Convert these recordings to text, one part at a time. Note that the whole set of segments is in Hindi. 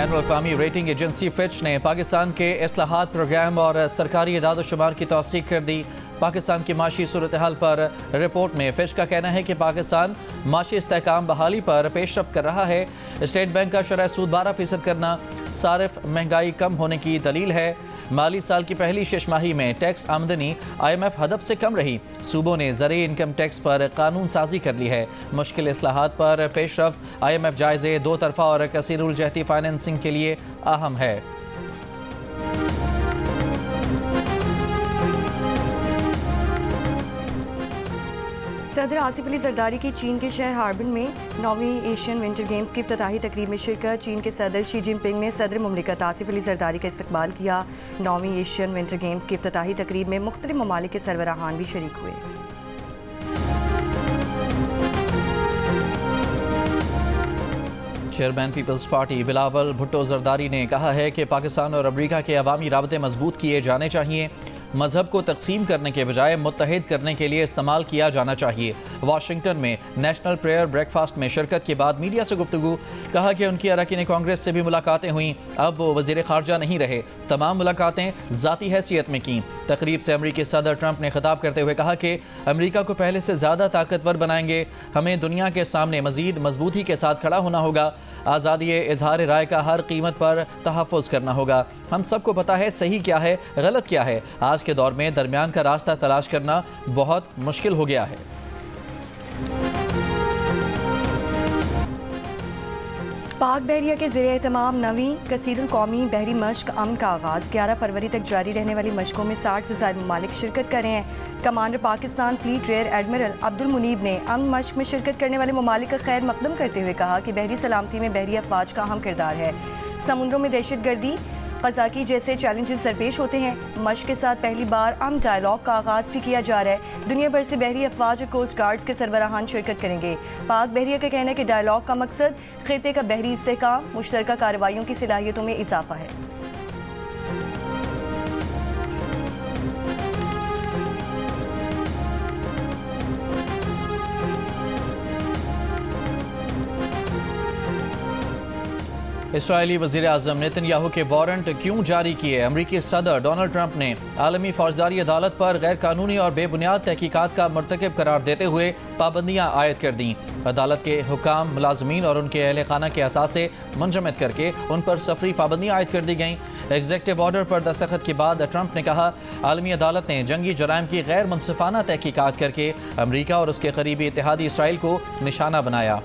बैनुल-अक़वामी रेटिंग एजेंसी फिच ने पाकिस्तान के इस्लाहात प्रोग्राम और सरकारी इदाद-ओ-शुमार की तौसीक कर दी। पाकिस्तान की माशी सूरत हाल पर रिपोर्ट में फिच का कहना है कि पाकिस्तान माशी इस्तेहकाम बहाली पर पेशरफ्त कर रहा है। स्टेट बैंक का शरह सूद 12% करना सारिफ महंगाई कम होने की दलील है। माली साल की पहली छमाही में टैक्स आमदनी IMF हदफ से कम रही। सूबों ने ज़रूरी इनकम टैक्स पर कानून साजी कर ली है। मुश्किल इस्लाहात पर पेशरफ्त IMF जायज़े दो तरफ़ा और कसीरुल जहती फाइनेंसिंग के लिए अहम है। सदर आसिफ अली जरदारी की चीन के शहर हार्बिन में 9वीं एशियन विंटर गेम्स की इफ्तिताही तकरीब में शिरकत। चीन के सदर शी जिनपिंग ने सदर मुमलिकत आसिफ अली जरदारी का इस्तकबाल किया। 9वीं एशियन विंटर गेम्स की इफ्तिताही तकरीब में मुख्तलिफ ममालिक के सरबराहान भी शरीक हुए। चेयरमैन पीपल्स पार्टी बिलावल भुट्टो जरदारी ने कहा है कि पाकिस्तान और अमरीका के अवामी राबते मजबूत किए जाने चाहिए। मजहब को तकसीम करने के बजाय मुत्तहिद करने के लिए इस्तेमाल किया जाना चाहिए। वाशिंगटन में नेशनल प्रेयर ब्रेकफास्ट में शिरकत के बाद मीडिया से गुफ्तगू, कहा कि उनकी अरकान कांग्रेस से भी मुलाकातें हुई, अब वो वज़ीर ख़ारजा नहीं रहे। तमाम मुलाकातें ज़ाती हैसियत में की। तकरीब से अमरीकी सदर ट्रंप ने खिताब करते हुए कहा कि अमरीका को पहले से ज़्यादा ताकतवर बनाएंगे। हमें दुनिया के सामने मज़ीद मजबूती के साथ खड़ा होना होगा। आज़ादी इजहार राय का हर कीमत पर तहफ़्फ़ुज़ करना होगा। हम सबको पता है सही क्या है, गलत क्या है। आज के दौर में दरमियान का रास्ता तलाश करना बहुत मुश्किल हो गया है। पाक बहरिया के ज़ेरे एहतमाम नवीं कसीरुल कौमी बहरी मश्क अमन का आगाज़। 11 फरवरी तक जारी रहने वाली मशकों में 60 से ज़्यादा ममालिक शिरकत कर रहे हैं। Commander Pakistan fleet rear admiral Abdul Munib ने अमन मश्क में शिरकत करने वाले ममालिक का खैर मकदम करते हुए कहा कि बहरी सलामती में बहरी अफवाज का अहम किरदार है। समुद्रों में दहशतगर्दी क़ज़ाकी जैसे चैलेंजेस दरपेश होते हैं। मश्क के साथ पहली बार अमन डायलॉग का आगाज़ भी किया जा रहा है। दुनिया भर से बहरी अफवाज और कोस्ट गार्ड्स के सरबराहान शिरकत करेंगे। पाक बहरिया का कहना है कि डायलॉग का मकसद खिते का बहरी इस्तेहकाम, मुश्तरका कार्रवाइयों की सलाहियतों में इजाफा है। इसराइली वज़ीर आज़म नेतन्याहू के वारंट क्यों जारी किए? अमरीकी सदर डोनाल्ड ट्रंप ने आलमी फौजदारी अदालत पर गैर कानूनी और बेबुनियाद तहकीकात का मर्तकब करार देते हुए पाबंदियाँ आयद कर दी। अदालत के हुकाम, मुलाजमीन और उनके अहल खाना के असासे मुंजमद करके उन पर सफरी पाबंदियाँ आयद कर दी गईं। एग्जेक्टिव ऑर्डर पर दस्तखत के बाद ट्रंप ने कहा, आलमी अदालत ने जंगी जराइम की गैर मुनसिफाना तहकीकात करके अमरीका और उसके करीबी इत्तेहादी इसराइल को निशाना बनाया।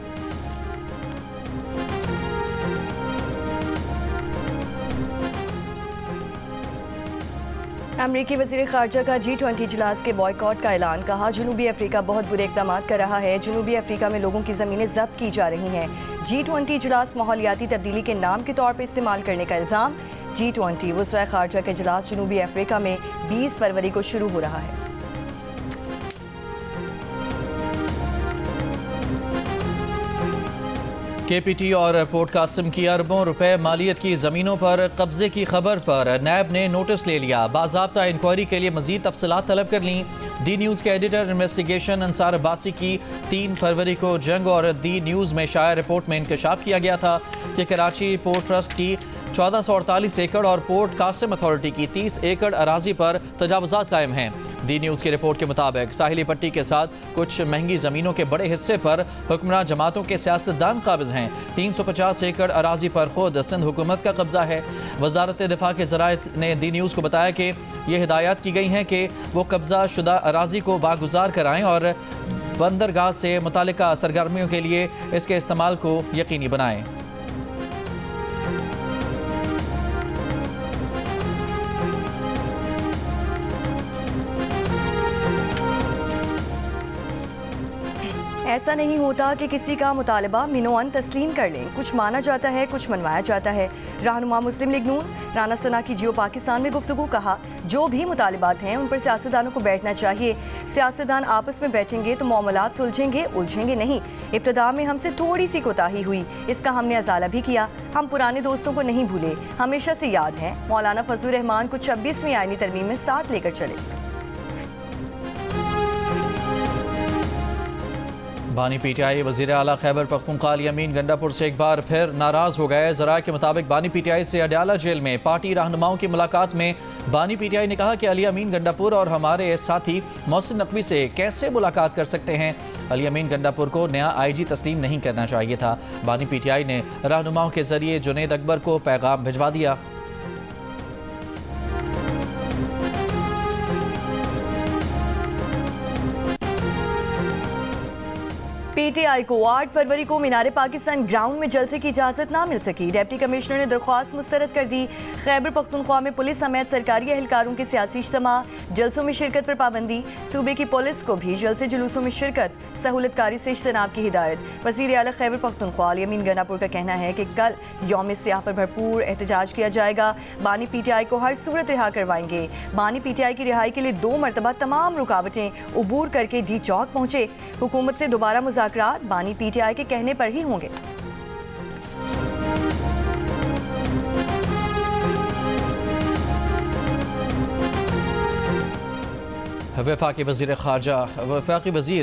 अमरीकी वज़ीर ख़ारजा का G20 इजलास के बॉयकॉट का ऐलान। कहा, जनूबी अफ्रीका बहुत बुरे इक़दाम कर रहा है। जनूबी अफ्रीका में लोगों की ज़मीनें जब्त की जा रही हैं। G20 इजलास माहौलियाती तब्दीली के नाम के तौर पर इस्तेमाल करने का इल्ज़ाम। G20 वज़ीर ख़ारजा का इजलास जनूबी अफ्रीका में 20 फरवरी को शुरू हो रहा है। KPT और पोर्ट कासिम की अरबों रुपए मालियत की ज़मीनों पर कब्जे की खबर पर नैब ने नोटिस ले लिया। बाज़ाब्ता इंक्वायरी के लिए मज़ीद तफसीलात तलब कर ली। दी न्यूज़ के एडिटर इन्वेस्टिगेशन अंसार अब्बासी की 3 फरवरी को जंग और दी न्यूज़ में शाया रिपोर्ट में इंकशाफ किया गया था कि कराची पोर्ट ट्रस्ट की 1448 एकड़ और पोर्ट कासिम अथॉरिटी की 30 एकड़ अराजी पर तजावुज़ात कायम हैं। दी न्यूज़ की रिपोर्ट के मुताबिक साहिली पट्टी के साथ कुछ महंगी ज़मीनों के बड़े हिस्से पर हुक्मरान जमातों के सियासतदान काबिज हैं। 350 एकड़ अराजी पर खुद सिंध हुकूमत का कब्जा है। वजारत दिफा के ज़राए ने दी न्यूज़ को बताया कि ये हिदायत की गई हैं कि वो कब्जा शुदा अराजी को बागुजार कराएँ और बंदरगाह से मुतालिका सरगर्मियों के लिए इसके इस्तेमाल को यकीनी बनाएँ। ऐसा नहीं होता कि किसी का मुतालबा मिनोअन तस्लीम कर लें। कुछ माना जाता है, कुछ मनवाया जाता है। रहनुमा मुस्लिम लीग नून राना सना की जियो पाकिस्तान में गुफ्तगू। कहा, जो भी मुतालिबात हैं उन पर सियासतदानों को बैठना चाहिए। सियासतदान आपस में बैठेंगे तो मामलात सुलझेंगे, उलझेंगे नहीं। इब्तदा में हमसे थोड़ी सी कोताही हुई, इसका हमने अजाला भी किया। हम पुराने दोस्तों को नहीं भूले, हमेशा से याद हैं। मौलाना फजलुर रहमान को 26वीं आईनी तरमीम में साथ लेकर चले। बानी पीटीआई वज़ीर आला खैबर पख्तूनख्वा अली अमीन गंडापुर से एक बार फिर नाराज़ हो गए। ज़राए के मुताबिक बानी पीटीआई से अडयाला जेल में पार्टी रहनुमाओं की मुलाकात में बानी पीटीआई ने कहा कि अली अमीन गंडापुर और हमारे साथी मोहसिन नकवी से कैसे मुलाकात कर सकते हैं। अली अमीन गंडापुर को नया IG तस्लीम नहीं करना चाहिए था। बानी पीटीआई ने रहनुमाओं के जरिए जुनैद अकबर को पैगाम भिजवा दिया। पीटीआई को 8 फरवरी को मीनार पाकिस्तान ग्राउंड में जलसे की इजाजत ना मिल सकी। डिप्टी कमिश्नर ने दरख्वास्त मुस्तरद कर दी। खैबर पख्तूनख्वा में पुलिस समेत सरकारी एहलकारों के सियासी इज्तिमा, जलसों में शिरकत पर पाबंदी। सूबे की पुलिस को भी जलसे जुलूसों में शिरकत, सहूलतकारी से इज्तनाब की हिदायत। वज़ीर आला खैबर पख्तूनख्वा अली अमीन गंडापुर का कहना है कि कल यौम सियाह पर भरपूर एहतजाज किया जाएगा। बानी पीटीआई को हर सूरत रिहा करवाएंगे। बानी पीटीआई की रिहाई के लिए 2 मरतबा तमाम रुकावटें उबूर करके डी चौक पहुंचे। हुकूमत से दोबारा मुज़ाकरात बानी पीटीआई के कहने पर ही होंगे। वफाकी वज़ीर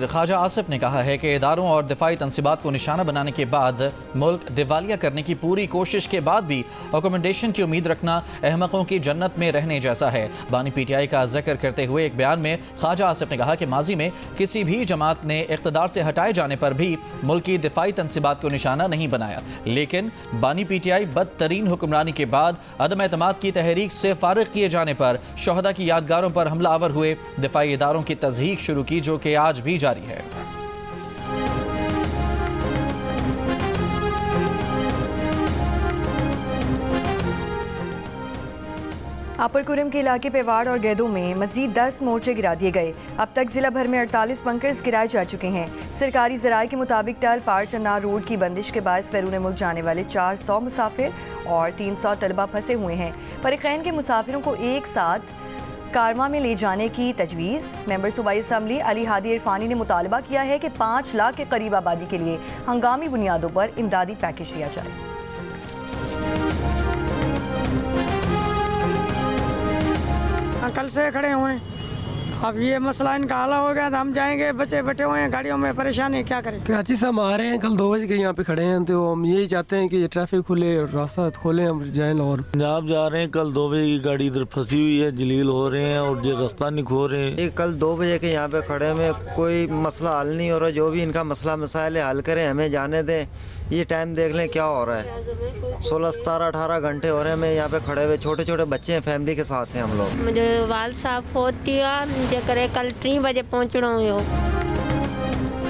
ख़ारजा आसिफ ने कहा है कि इदारों और दिफाई तनसीबात को निशाना बनाने के बाद मुल्क दिवालिया करने की पूरी कोशिश के बाद भी अकोमोडेशन की उम्मीद रखना अहमकों की जन्नत में रहने जैसा है। बानी पीटीआई का जिक्र करते हुए एक बयान में ख़ारजा आसिफ ने कहा कि माजी में किसी भी जमात ने इक़्तिदार से हटाए जाने पर भी मुल्क की दिफाई तनसीबात को निशाना नहीं बनाया, लेकिन बानी पीटीआई बदतरीन हुक्मरानी के बाद अदम एतमाद की तहरीक से फारिग किए जाने पर शहदा की यादगारों पर हमलावर हुए। दिफाई इदारों की तज़हीक शुरू की जो कि आज भी जारी है। अपर कुरम के इलाके पेवाड़ और गैदों में मजीद 10 मोर्चे गिरा दिए गए। अब तक जिला भर में 48 बंकर्स गिराए जा चुके हैं। सरकारी ज़राए के मुताबिक टल पार चन्नार रोड की बंदिश के बायस बैरून मुल्क जाने वाले 400 मुसाफिर और 300 तलबा फंसे हुए हैं। फरीकैन के मुसाफिरों को एक साथ कारवां में ले जाने की तजवीज़। मेंबर सूबाई असम्बली अली हादी इरफानी ने मुतालबा किया है कि 5 लाख के करीब आबादी के लिए हंगामी बुनियादों पर इमदादी पैकेज दिया जाए। कल से खड़े हुए हैं, अब ये मसला इनका हल हो गया तो हम जाएंगे। बच्चे बैठे हुए हैं गाड़ियों में, परेशान है, क्या करें। कराची से हम आ रहे हैं, कल 2 बजे के यहाँ पे खड़े हैं, तो हम यही चाहते हैं कि ये ट्रैफिक खुले और रास्ता खोले, हम जाएं लाहौर। पंजाब जा रहे हैं, कल 2 बजे की गाड़ी इधर फंसी हुई है, जलील हो रहे हैं और ये रास्ता नहीं खो रहे हैं। कल 2 बजे के यहाँ पे खड़े में कोई मसला हल नहीं हो रहा। जो भी इनका मसला मसाइल हल करें, हमें जाने दें। ये टाइम देख लें क्या हो रहा है, 16, 17, 18 घंटे हो रहे हैं। मैं यहाँ पे खड़े हुए, छोटे छोटे बच्चे हैं, फैमिली के साथ हैं हम लोग। मुझे वाल साफ होती है, मुझे करे कल 3 बजे पहुँचना हो।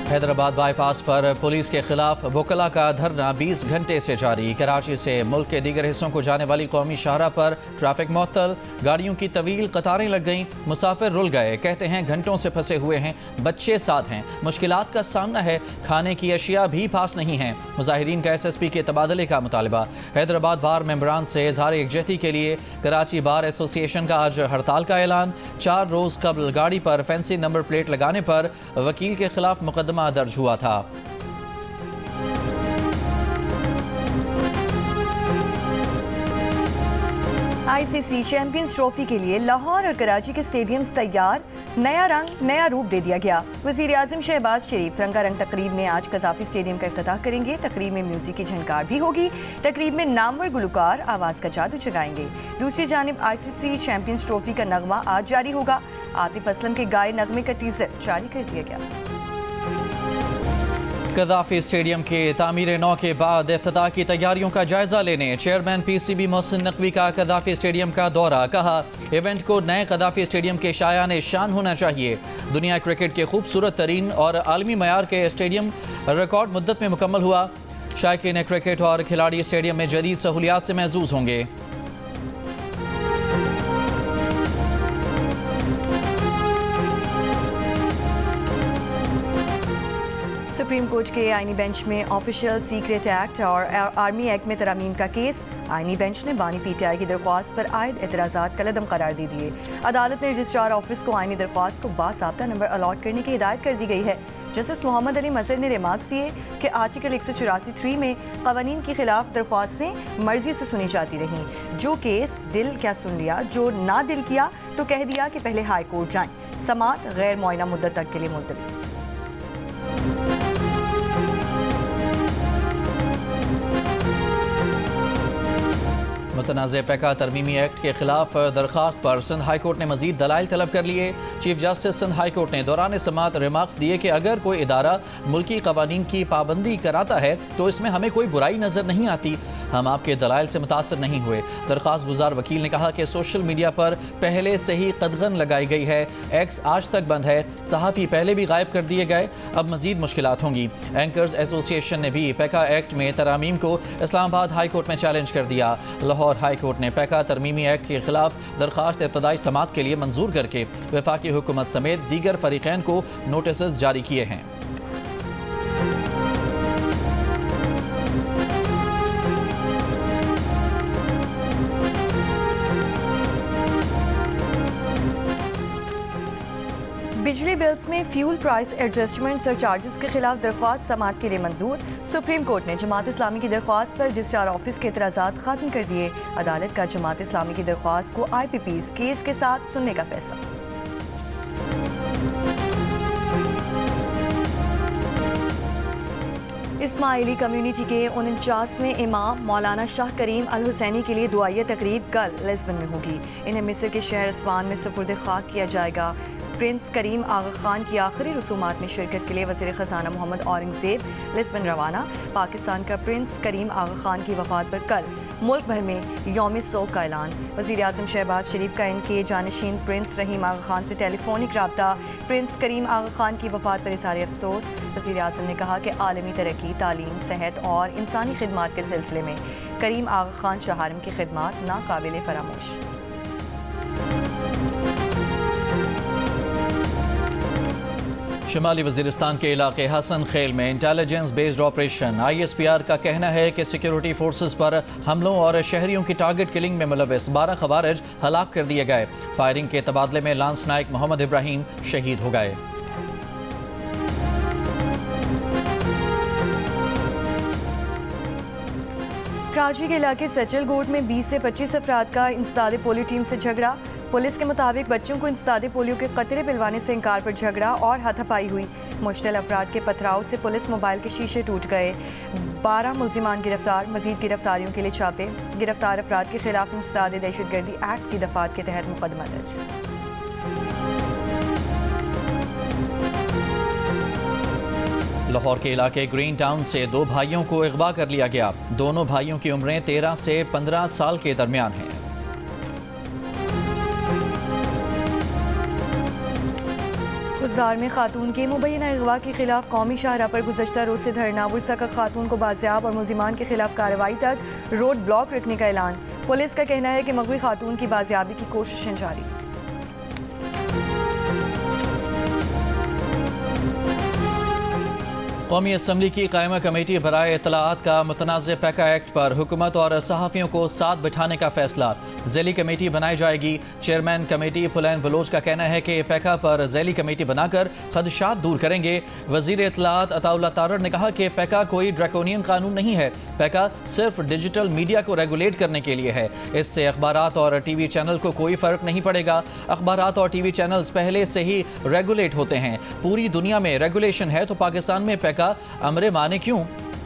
हैदराबाद बाईपास पर पुलिस के खिलाफ वकला का धरना 20 घंटे से जारी। कराची से मुल्क के दीगर हिस्सों को जाने वाली कौमी शाहरा पर ट्रैफिक मुअत्तल, गाड़ियों की तवील कतारें लग गईं, मुसाफिर रुल गए। कहते हैं घंटों से फंसे हुए हैं, बच्चे साथ हैं, मुश्किलात का सामना है, खाने की अशिया भी पास नहीं हैं। मुजाहिरीन का SSP के तबादले का मुतालबा। हैदराबाद बार मेंबरान से इजहार यकजहती के लिए कराची बार एसोसिएशन का आज हड़ताल का ऐलान। 4 रोज़ कबल गाड़ी पर फैंसी नंबर प्लेट लगाने पर वकील के खिलाफ मुकदमा दर्ज हुआ था। ICC चैंपियंस ट्रॉफी के लिए लाहौर और कराची के स्टेडियम्स तैयार। नया रंग, नया रूप दे दिया गया। वज़ीर आज़म शहबाज शरीफ रंगारंग तकरीब में आज कज़ाफ़ी स्टेडियम का इफ्तिताह करेंगे। तकरीब में म्यूजिक की झनकार भी होगी। तकरीब में नामवर गुलकार आवाज़ का जादू चलाएंगे। दूसरी जानिब ICC चैंपियंस ट्रॉफी का नगमा आज जारी होगा। आतिफ असलम के गाए नगमे का टीजर जारी कर दिया गया। कज़ाफ़ी स्टेडियम के तामीर नौ के बाद इफ्तिताह की तैयारियों का जायजा लेने चेयरमैन PCB मोहसिन नकवी का कज़ाफ़ी स्टेडियम का दौरा। कहा इवेंट को नए कज़ाफ़ी स्टेडियम के शायान शान होना चाहिए। दुनिया क्रिकेट के खूबसूरत तरीन और आलमी मयार के स्टेडियम रिकॉर्ड मुद्दत में मुकम्मल हुआ। शायकीन क्रिकेट और खिलाड़ी स्टेडियम में जदीद सहूलियात से महजूज होंगे। सुप्रीम कोर्ट के आईनी बेंच में ऑफिशियल सीक्रेट एक्ट और आर्मी एक्ट में तरमीम का केस। आईनी बेंच ने बानी PTI की दरख्वास्त पर आयद एतराज़ात कलअदम करार दे दिए। अदालत ने रजिस्ट्रार ऑफिस को आईनी दरख्वास्त को बासाब्ता नंबर अलॉट करने की हिदायत कर दी गई है। जस्टिस मोहम्मद अली मजहर ने रिमार्क्स दिए कि आर्टिकल 184(3) में कवानीन के खिलाफ दरख्वास्तें मर्जी से सुनी जाती रहीं। जो केस दिल क्या सुन लिया, जो ना दिल किया तो कह दिया कि पहले हाई कोर्ट जाएं। समाअत गैर मुआयना मुद्दत तक के लिए मुलतवी। मुतनाज़ पैका तरमीमी एक्ट के खिलाफ दरख्वास्त पर सिंध हाई कोर्ट ने मजीद दलाइल तलब कर लिए। Chief justice Sindh high court ने दौरान समाअत रिमार्क्स दिए कि अगर कोई इदारा मुल्की कवानीन की पाबंदी कराता है तो इसमें हमें कोई बुराई नजर नहीं आती। हम आपके दलाइल से मुतासर नहीं हुए। दरख्वास्त गुजार वकील ने कहा कि सोशल मीडिया पर पहले से ही कदगन लगाई गई है। एक्स आज तक बंद है। सहाफ़ी पहले भी गायब कर दिए गए। अब मजीद मुश्किलात होंगी। एंकर्स एसोसिएशन ने भी पैका एक्ट में तरामीम को इस्लामाबाद हाई कोर्ट में चैलेंज कर दिया। लाहौर हाई कोर्ट ने पैका तरमीमी एक्ट के खिलाफ दरख्वास्त इब्तदाई समाअत के लिए मंजूर करके वफाकी हुकूमत समेत दीगर फरीकैन को नोटिस जारी किए हैं। बिजली बिल्स में फ्यूल प्राइस एडजस्टमेंट सरचार्जेस के खिलाफ दरख्वास्त समाअत के लिए मंजूर। सुप्रीम कोर्ट ने जमात इस्लामी की दरख्वास्त पर रजिस्ट्रार ऑफिस के एतराज़ात खत्म कर दिए। अदालत का जमात इस्लामी की दरख्वास्त को IPP's केस के साथ सुनने का फैसला। इस्माइली कम्युनिटी के 49वें इमाम मौलाना शाह करीम अल हुसैनी के लिए दुआइया तकरीब कल लिस्बन में होगी। इन्हें मिस्र के शहर अस्वान में सुपुर्द खाक किया जाएगा। प्रिंस करीम आगा खान की आखिरी रसूमात में शिरकत के लिए वज़ीर ख़ज़ाना मोहम्मद औरंगज़ेब लिस्बन रवाना। पाकिस्तान का प्रिंस करीम आगा खान की वफ़ात पर कल मुल्क भर में यौम सोग का ऐलान। वज़ीर आज़म शहबाज शरीफ का इनके जानशीन प्रिंस रहीम आगा खान से टेलीफोनिक रब्ता। प्रिंस करीम आगा खान की वफ़ात पर इज़हार अफसोस। वज़ीर आज़म ने कहा कि आलमी तरक्की, तालीम, सेहत और इंसानी खिदमात के सिलसिले में करीम आगा खान शाहरम की खिदमात नाकाबिल फरामोश। शुमाली वजीरिस्तान के इलाके हसन खेल में इंटेलिजेंस बेस्ड ऑपरेशन। ISPR का कहना है कि सिक्योरिटी फोर्सेस पर हमलों और शहरियों की टारगेट किलिंग में मुलविस 12 खवारिज हलाक कर दिए गए। फायरिंग के तबादले में लांस नायक मोहम्मद इब्राहिम शहीद हो गए। कराची के इलाके सचल गोट में 20 से 25 अफराद का इंसदाद पोलियो टीम से झगड़ा। पुलिस के मुताबिक बच्चों को इंसदाद पोलियो के कतरे पिलवाने से इनकार पर झगड़ा और हाथापाई हुई। मुश्तल अफराद के पथराव से पुलिस मोबाइल के शीशे टूट गए। 12 मुल्जिमान गिरफ्तार। मजीद गिरफ्तारियों के लिए छापे। गिरफ्तार अफराद के खिलाफ इंसदाद दहशतगर्दी एक्ट की दफात के तहत मुकदमा दर्ज। लाहौर के इलाके ग्रीन टाउन से 2 भाइयों को अगवा कर लिया गया। दोनों भाइयों की उम्रें 13 से 15 साल के दरमियान हैं। गुजार में खातून के मुबैना अगवा के खिलाफ कौमी शाहरा पर गुज़श्ता रोज से धरना। वुरसा का खातून को बाजियाब और मुल्जिमान के खिलाफ कार्रवाई तक रोड ब्लॉक रखने का ऐलान। पुलिस का कहना है कि मगवी खातून की बाजियाबी की कोशिशें जारी। कौमी असम्बली की कायमा कमेटी बराए इत्तलाआत का मुतनाज़ पैका एक्ट पर हुकूमत और सहाफ़ियों को साथ बिठाने का फैसला। ज़ैली कमेटी बनाई जाएगी। चेयरमैन कमेटी फुलैन बलोच का कहना है कि पैका पर ज़ैली कमेटी बनाकर खदशात दूर करेंगे। वज़ीर इत्तलाआत अताउल्लाह तारड़ ने कहा कि पैका कोई ड्रैकोनियन कानून नहीं है। पैका सिर्फ डिजिटल मीडिया को रेगुलेट करने के लिए है। इससे अखबारात और TV चैनल को कोई फ़र्क नहीं पड़ेगा। अखबारात और TV चैनल्स पहले से ही रेगुलेट होते हैं। पूरी दुनिया में रेगुलेशन है तो पाकिस्तान में पैका अमरे माने क्यों?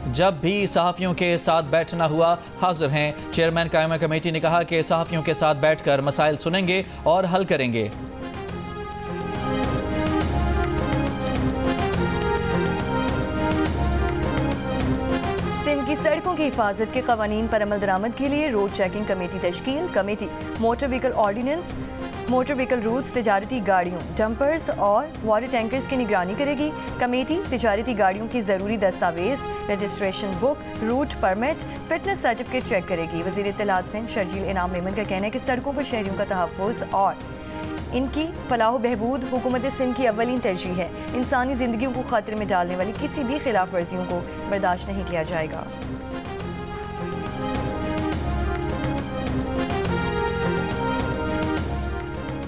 जब भी सहाफ़ियों के साथ बैठना हुआ हाजिर हैं। चेयरमैन कायमा कमेटी ने कहा कि सहाफ़ियों के साथ बैठकर मसाइल सुनेंगे और हल करेंगे। सिंध की सड़कों की हिफाजत के कवानीन पर अमल दरामद के लिए रोड चेकिंग कमेटी तश्कील। Committee motor vehicle ordinance, motor vehicle routes, तिजारती गाड़ियों, डंपर्स और वाटर टैंकर्स की निगरानी करेगी। कमेटी तिजारती गाड़ियों की ज़रूरी दस्तावेज, registration book, route permit, fitness certificate check करेगी। वज़ीर इत्तलाआत सिंध शर्जील इनाम मेमन का कहना है कि सड़कों पर शहरियों का तहफ़्फ़ुज़ और इनकी फलाह बहबूद हुकूमत सिंध की अव्वलीन तरजीह है। इंसानी ज़िंदगियों को खतरे में डालने वाली किसी भी खिलाफ वर्जियों को बर्दाश्त नहीं किया जाएगा।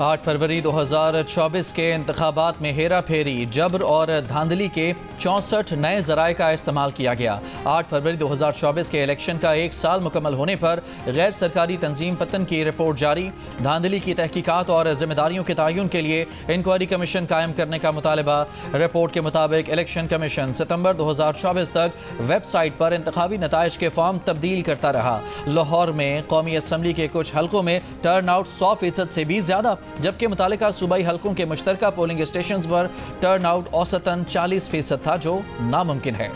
8 फरवरी 2024 के इंतखाबात में हेरा फेरी, जबर और धांधली के 64 नए ज़राए का इस्तेमाल किया गया। 8 फरवरी 2024 के इलेक्शन का 1 साल मुकम्मल होने पर गैर सरकारी तंजीम पतन की रिपोर्ट जारी। धांधली की तहकीकात और जिम्मेदारियों के तयन के लिए इंक्वायरी कमीशन कायम करने का मुतालबा। रिपोर्ट के मुताबिक इलेक्शन कमीशन सितंबर 2024 तक वेबसाइट पर इंतखाबी नताइज के फॉर्म तब्दील करता रहा। लाहौर में कौमी असम्बली के कुछ हलकों में टर्न आउट 100% से भी ज़्यादा, जबकि मुतालिका सूबाई हलकों के मुश्तरका पोलिंग स्टेशन पर टर्न आउट औसतन 40% था, जो नामुमकिन है।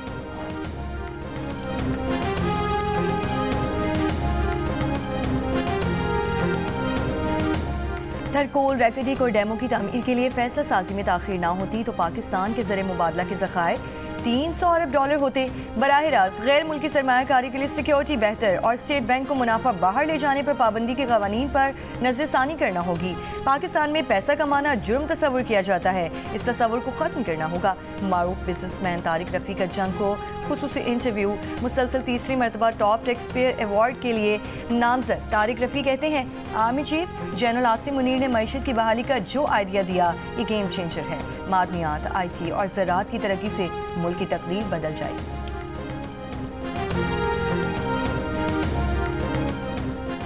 थरकोल, रैकेटिक और डैमों की तामीर के लिए फैसला साजी में ताखीर ना होती तो पाकिस्तान के ज़र मुबादला के ज़खायर 300 अरब डॉलर होते। बराह रास्त गैर मुल्की सरमायाकारी के लिए सिक्योरिटी बेहतर और स्टेट बैंक को मुनाफा बाहर ले जाने पर पाबंदी के कवानीन पर नज़रसानी करना होगी। पाकिस्तान में पैसा कमाना जुर्म तस्वुर किया जाता है, इस तस्वुर को ख़त्म करना होगा। मारूफ बिजनेसमैन तारिक रफ़ीक जंग को खुसूसी इंटरव्यू। मुसलसल तीसरी मरतबा टॉप टैक्स पेयर अवार्ड के लिए नामजद तारिक रफ़ी कहते हैं, army chief general Asim Munir ने मईशत की बहाली का जो आइडिया दिया ये गेम चेंजर है। मादनियात, IT और ज़राअत की तरक्की से मुल्क की तकदीर बदल जाएगी।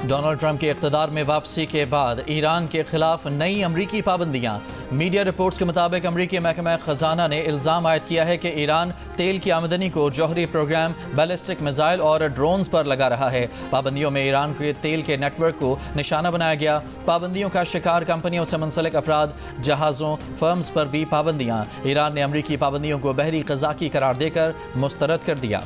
डोनाल्ड ट्रंप के इक़्तिदार में वापसी के बाद ईरान के खिलाफ नई अमरीकी पाबंदियाँ। मीडिया रिपोर्ट्स के मुताबिक अमरीकी महकमा ख़जाना ने इल्ज़ाम आयद किया है कि ईरान तेल की आमदनी को जौहरी प्रोग्राम, बैलिस्टिक मिसाइल और ड्रोन्स पर लगा रहा है। पाबंदियों में ईरान के तेल के नेटवर्क को निशाना बनाया गया। पाबंदियों का शिकार कंपनियों से मुंसलिक अफराद, जहाज़ों, फर्म्स पर भी पाबंदियाँ। ईरान ने अमरीकी पाबंदियों को बहरी क़ज़ाकी करार देकर मुस्तरद कर दिया।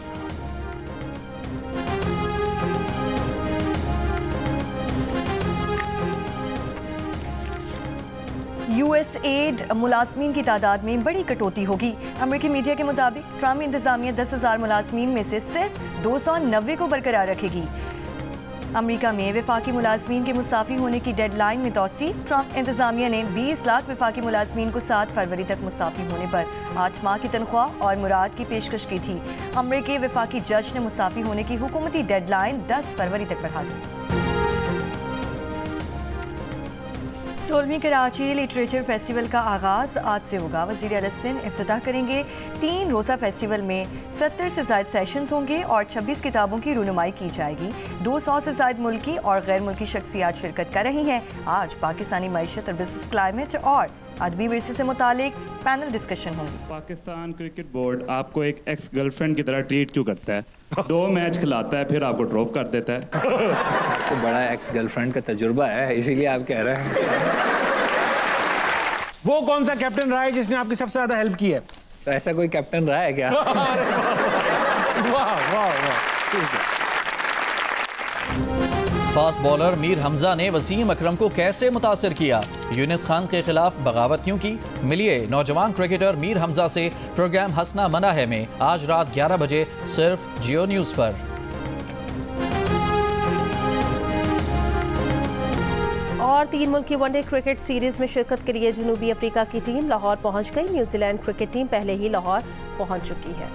USAID मुलाजमीन की तादाद में बड़ी कटौती होगी। अमेरिकी मीडिया के मुताबिक ट्रंप इंतजामिया 10,000 मुलाजमीन में से सिर्फ 290 को बरकरार रखेगी। अमेरिका में वफाकी मुलाजमीन के मुसाफी होने की डेडलाइन में तोसी। ट्रंप इंतजामिया ने 20 लाख वफाकी मुलाजमीन को 7 फरवरी तक मुसाफी होने पर 8 माह की तनख्वाह और मुराद की पेशकश की थी। अमेरिकी वफाकी जज ने मुसाफी होने की हुकूमती डेडलाइन 10 फरवरी तक बढ़ा दी। 16वीं कराची लिटरेचर फेस्टिवल का आगाज़ आज से होगा। वज़ीर आला सिंध इफ्तिताह करेंगे। 3 रोज़ा फेस्टिवल में 70 से ज़ायद सेशंस होंगे और 26 किताबों की रुनुमाई की जाएगी। 200 से ज़ायद मुल्की और गैर मुल्की शख्सियात शिरकत कर रही हैं। आज पाकिस्तानी मईशत और बिजनेस क्लाइमेट और अदबी विरसे से मुतालिक पैनल डिस्कशन होंगी। पाकिस्तान क्रिकेट बोर्ड आपको एक एक्स गर्लफ्रेंड की तरह ट्रीट क्यों करता है? 2 मैच खिलाता है फिर आपको ड्रॉप कर देता है। आपको बड़ा एक्स गर्लफ्रेंड का तजुर्बा है, इसीलिए आप कह रहे हैं। वो कौन सा कैप्टन रहा है जिसने आपकी सबसे ज्यादा हेल्प की है? तो ऐसा कोई कैप्टन रहा है क्या? वाह वाह वाह। फास्ट बॉलर मीर हमजा ने वसीम अकरम को कैसे मुतासिर किया? यूनिस खान के खिलाफ बगावत क्यों की? मिलिए नौजवान क्रिकेटर मीर हमजा से। प्रोग्राम हंसना मना है में आज रात 11 बजे सिर्फ जियो न्यूज़ पर। और 3 मुल्की वनडे क्रिकेट सीरीज में शिरकत के लिए जनूबी अफ्रीका की टीम लाहौर पहुंच गई। न्यूजीलैंड क्रिकेट टीम पहले ही लाहौर पहुंच चुकी है।